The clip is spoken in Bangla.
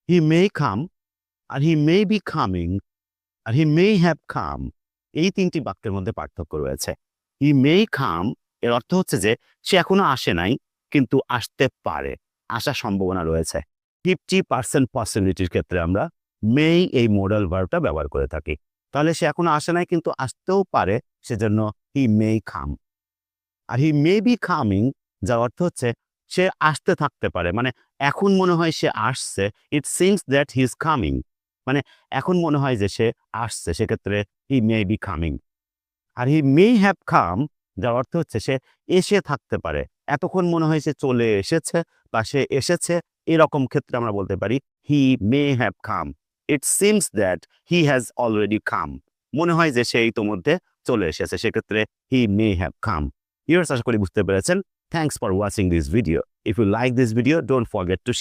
হি মে কাম, আর হি মে বি কামিং, আর হি মে হ্যাভ কাম। এই তিনটি বাক্যের মধ্যে পার্থক্য রয়েছে। হি মে কাম এর অর্থ হচ্ছে যে সে এখনো আসে নাই, কিন্তু আসতে পারে, আসার সম্ভাবনা রয়েছে। 50% পসিবিলিটির ক্ষেত্রে আমরা মে এই মোডাল ভার্বটা ব্যবহার করে থাকি। তাহলে সে এখনো আসে নাই কিন্তু আসতেও পারে, সেজন্য হি মে কাম। আর হি মে বি কামিং, যার অর্থ হচ্ছে সে আসতে থাকতে পারে, মানে এখন মনে হয় সে আসছে। It seems that he is coming, মানে এখন মনে হয় যে সে আসছে, সেক্ষেত্রে হি মে বি কামিং। আর হি মে হ্যাভ কাম, যার অর্থ হচ্ছে সে এসে থাকতে পারে, এতক্ষণ মনে হয় সে চলে এসেছে বা সে এসেছে, এরকম ক্ষেত্রে আমরা বলতে পারি he may have come. It seems that he has already come, মনে হয় যে সে ইতোমধ্যে চলে এসেছে, সেক্ষেত্রে he may have come. Viewers, আশা করি বুঝতে পেরেছেন। Thanks for watching this video. If you like this video, don't forget two